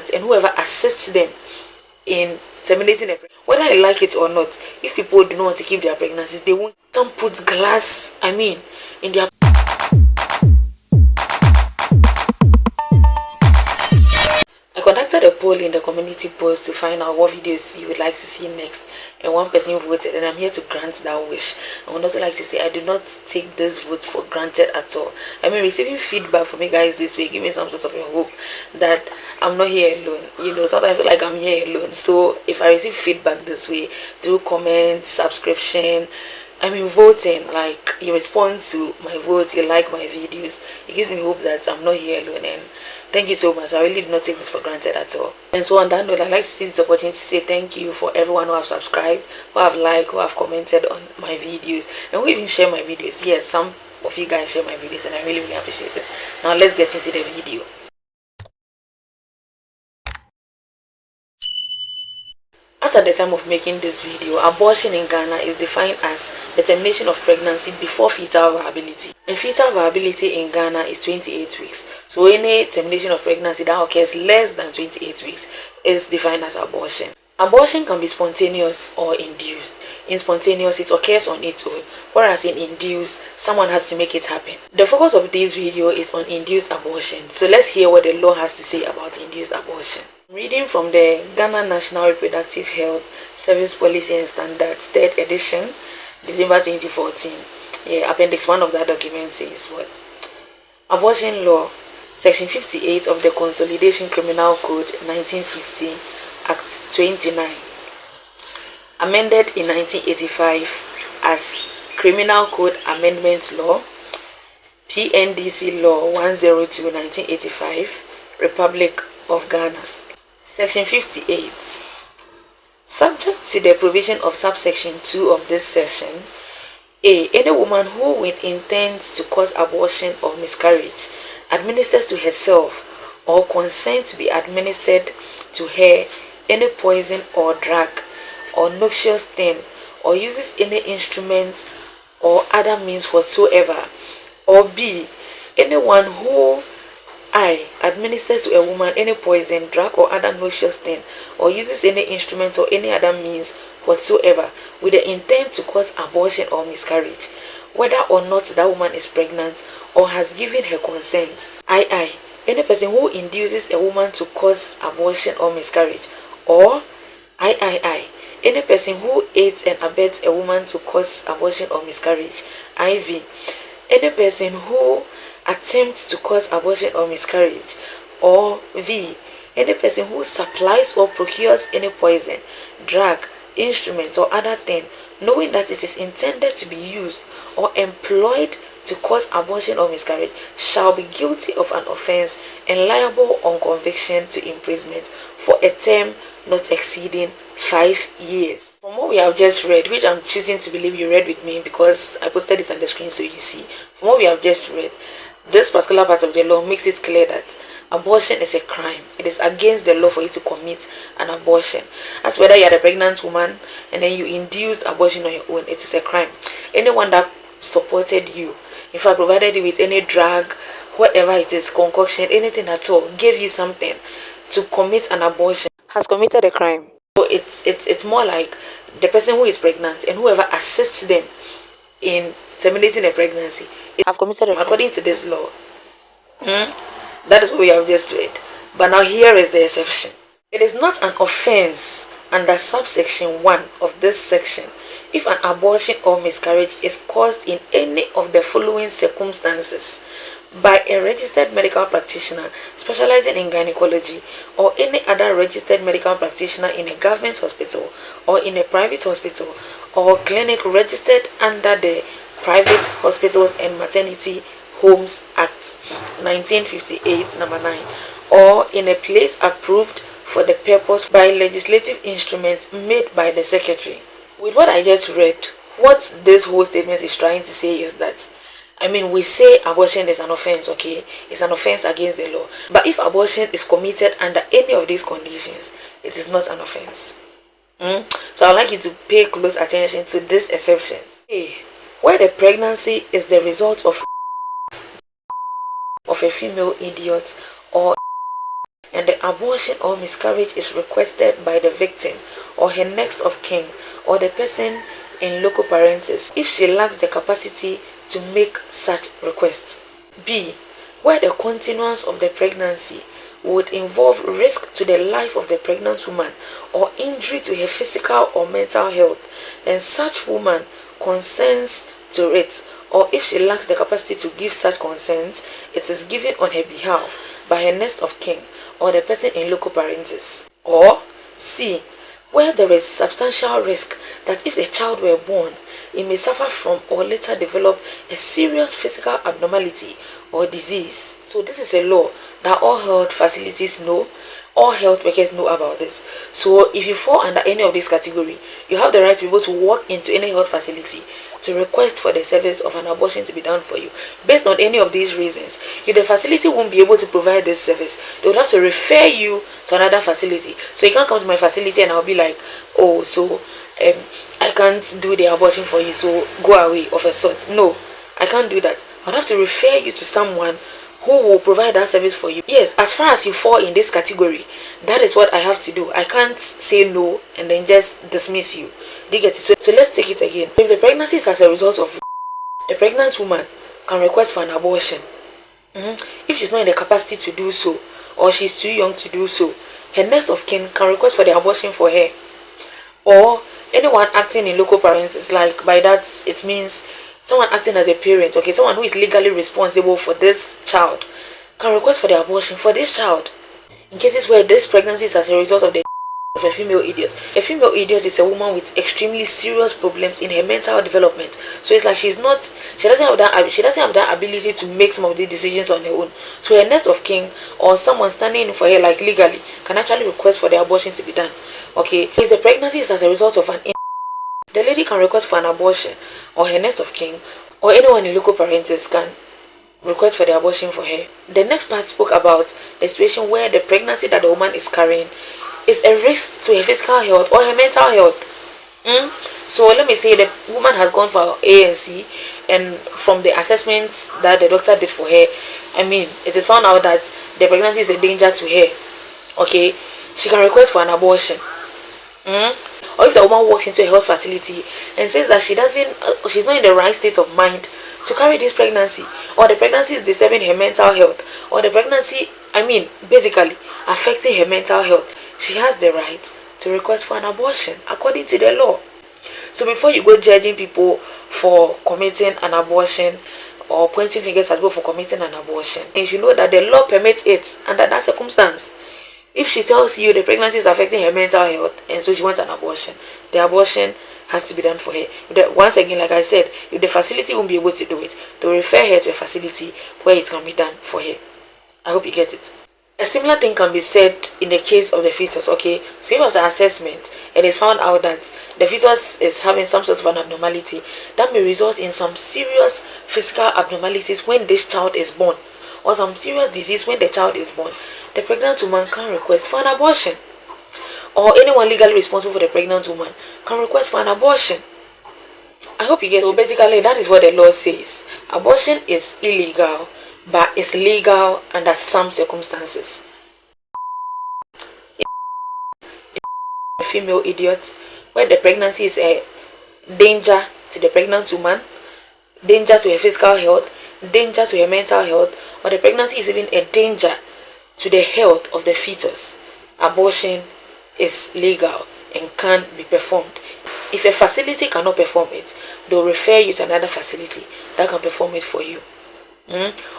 pregnant and whoever assists them in terminating a pregnancy, whether I like it or not, if people do not want to keep their pregnancies, they won't. Some put glass, in their. I conducted a poll in the community post to find out what videos you would like to see next, and one person voted, and I'm here to grant that wish. I would also like to say I do not take this vote for granted at all. Receiving feedback from you guys this way give me some sort of a hope that I'm not here alone. Sometimes I feel like I'm here alone. So if I receive feedback this way through comments, subscription, voting, like you respond to my vote, you like my videos, it gives me hope that I'm not here alone. And thank you so much. I really do not take this for granted at all. And so on that note, I'd like to see this opportunity to say thank you for everyone who have subscribed, who have liked, who have commented on my videos, and who even share my videos. Yes, some of you guys share my videos, and I really, really appreciate it. Now let's get into the video. As at the time of making this video, abortion in Ghana is defined as the termination of pregnancy before fetal viability. And fetal viability in Ghana is 28 weeks. So any termination of pregnancy that occurs less than 28 weeks is defined as abortion. Abortion can be spontaneous or induced. In spontaneous, it occurs on its own, whereas in induced, someone has to make it happen. The focus of this video is on induced abortion. So let's hear what the law has to say about induced abortion. Reading from the Ghana National Reproductive Health Service Policy and Standards, 3rd edition, December 2014. Appendix 1 of that document says what? Abortion law, Section 58 of the Consolidation Criminal Code 1960, Act 29, amended in 1985 as Criminal Code Amendment Law, PNDC Law 102 1985, Republic of Ghana. Section 58. Subject to the provision of subsection 2 of this section, A. Any woman who with intent to cause abortion or miscarriage administers to herself or consents to be administered to her any poison or drug or noxious thing, or uses any instrument or other means whatsoever, or B. Anyone who administers to a woman any poison, drug, or other noxious thing, or uses any instrument or any other means whatsoever with the intent to cause abortion or miscarriage, whether or not that woman is pregnant or has given her consent. Any person who induces a woman to cause abortion or miscarriage, or any person who aids and abets a woman to cause abortion or miscarriage. Any person who attempts to cause abortion or miscarriage, or V. Any person who supplies or procures any poison, drug, instrument, or other thing, knowing that it is intended to be used or employed to cause abortion or miscarriage, shall be guilty of an offense and liable on conviction to imprisonment for a term not exceeding 5 years. From what we have just read, which I'm choosing to believe you read with me because I posted it on the screen so you see. From what we have just read, this particular part of the law makes it clear that abortion is a crime. It is against the law for you to commit an abortion. As whether you are a pregnant woman and then you induced abortion on your own, it is a crime. Anyone that supported you, if I provided you with any drug, whatever it is, concoction, anything at all, gave you something to commit an abortion, has committed a crime. So it's more like the person who is pregnant and whoever assists them in terminating a pregnancy have committed a crime according to this law. That is what we have just read. But now here is the exception. It is not an offense under subsection 1 of this section if an abortion or miscarriage is caused in any of the following circumstances: by a registered medical practitioner specializing in gynecology, or any other registered medical practitioner in a government hospital or in a private hospital or clinic registered under the Private Hospitals and Maternity Homes Act 1958 number 9, or in a place approved for the purpose by legislative instruments made by the secretary. With what I just read, what this whole statement is trying to say is that we say abortion is an offense, okay? It's an offense against the law. But if abortion is committed under any of these conditions, it is not an offense. So I'd like you to pay close attention to these exceptions. Where the pregnancy is the result of a female idiot, or and the abortion or miscarriage is requested by the victim or her next of kin or the person in loco parentis if she lacks the capacity to make such request. B. Where the continuance of the pregnancy would involve risk to the life of the pregnant woman or injury to her physical or mental health, then such woman consents to it, or if she lacks the capacity to give such consent, it is given on her behalf by her next of kin or the person in loco parentis. Or C. Where there is substantial risk that if the child were born, it may suffer from or later develop a serious physical abnormality or disease. So this is a law that all health facilities know, all health workers know about this. So if you fall under any of this category, you have the right to be able to walk into any health facility to request for the service of an abortion to be done for you. Based on any of these reasons, if the facility won't be able to provide this service, they would have to refer you to another facility. So you can't come to my facility and I'll be like, oh, so I can't do the abortion for you, so go away of a sort. No, I can't do that. I'll have to refer you to someone who will provide that service for you. Yes, as far as you fall in this category, that is what I have to do. I can't say no and then just dismiss you. Do you get it? So let's take it again. If the pregnancy is as a result of a pregnant woman can request for an abortion, if she's not in the capacity to do so, or she's too young to do so, her next of kin can request for the abortion for her. Or anyone acting in loco parentis, like by that it means someone acting as a parent, okay, someone who is legally responsible for this child can request for the abortion for this child in cases where this pregnancy is as a result of the of a female idiot. A female idiot is a woman with extremely serious problems in her mental development. So it's like she doesn't have that ability to make some of the decisions on her own. So her next of kin or someone standing in for her like legally can actually request for the abortion to be done. Okay, if the pregnancy is as a result of the lady can request for an abortion, or her next of kin or anyone in loco parentis can request for the abortion for her. The next part spoke about a situation where the pregnancy that the woman is carrying is a risk to her physical health or her mental health. So let me say the woman has gone for ANC, and from the assessments that the doctor did for her, it is found out that the pregnancy is a danger to her. Okay, she can request for an abortion. Or if the woman walks into a health facility and says that she's not in the right state of mind to carry this pregnancy, or the pregnancy is disturbing her mental health, or the pregnancy, basically affecting her mental health, she has the right to request for an abortion according to the law. So before you go judging people for committing an abortion or pointing fingers at people for committing an abortion, you should know that the law permits it under that circumstance. If she tells you the pregnancy is affecting her mental health and so she wants an abortion, the abortion has to be done for her. Once again, like I said, if the facility won't be able to do it, they'll refer her to a facility where it can be done for her. I hope you get it. A similar thing can be said in the case of the fetus. Okay, so if after assessment it is found out that the fetus is having some sort of an abnormality that may result in some serious physical abnormalities when this child is born, or some serious disease when the child is born, the pregnant woman can request for an abortion, or anyone legally responsible for the pregnant woman can request for an abortion. I hope you get it. So basically that is what the law says. Abortion is illegal, but it's legal under some circumstances. A female idiot, where the pregnancy is a danger to the pregnant woman, danger to her physical health, danger to her mental health, or the pregnancy is even a danger to the health of the fetus, abortion is legal and can be performed. If a facility cannot perform it, they'll refer you to another facility that can perform it for you.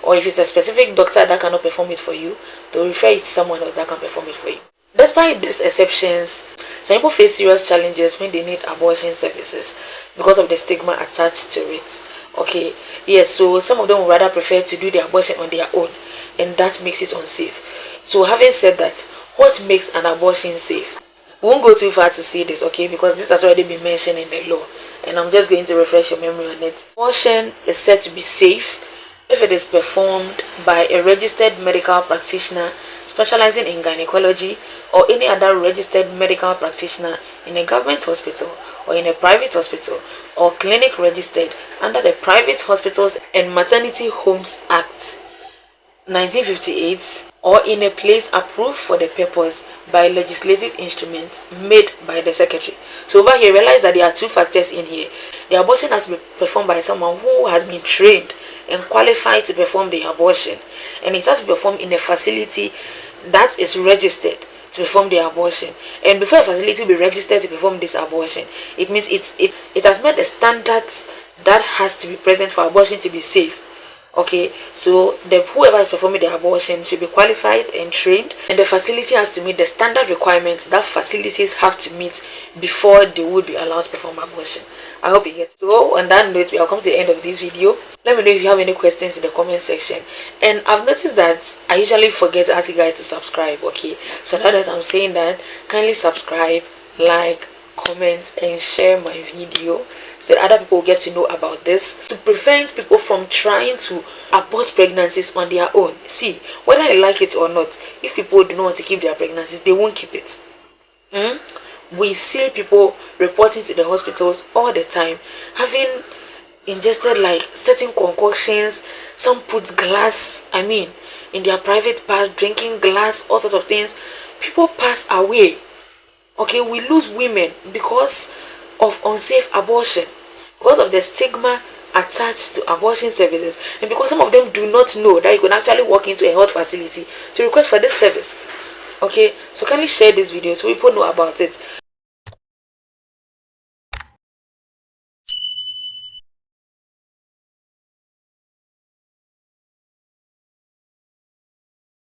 Or if it's a specific doctor that cannot perform it for you, they'll refer you to someone else that can perform it for you. Despite these exceptions, some people face serious challenges when they need abortion services because of the stigma attached to it. Okay, yes, so some of them would rather prefer to do the abortion on their own, and that makes it unsafe. So having said that, what makes an abortion safe? We won't go too far to see this, okay, because this has already been mentioned in the law, and I'm just going to refresh your memory on it. Abortion is said to be safe if it is performed by a registered medical practitioner specializing in gynecology, or any other registered medical practitioner in a government hospital or in a private hospital, or clinic registered under the Private Hospitals and Maternity Homes Act. 1958 or in a place approved for the purpose by legislative instrument made by the secretary. So over here, realize that there are two factors in here. The abortion has to be performed by someone who has been trained and qualified to perform the abortion, and it has to be performed in a facility that is registered to perform the abortion. And before a facility will be registered to perform this abortion, it means it has met the standards that has to be present for abortion to be safe. Okay, so whoever is performing the abortion should be qualified and trained, and the facility has to meet the standard requirements that facilities have to meet before they would be allowed to perform abortion. I hope you get it. So on that note, we have come to the end of this video. Let me know if you have any questions in the comment section. And I've noticed that I usually forget to ask you guys to subscribe. Okay, so now that I'm saying that, kindly subscribe, like, comment, and share my video so that other people get to know about this, to prevent people from trying to abort pregnancies on their own. See, whether I like it or not, if people do not want to keep their pregnancies, they won't keep it. We see people reporting to the hospitals all the time, having ingested like certain concoctions. Some put glass, in their private part, drinking glass, all sorts of things. People pass away. Okay, we lose women because of unsafe abortion, because of the stigma attached to abortion services, and because some of them do not know that you can actually walk into a health facility to request for this service. Okay, so kindly share this video so people know about it.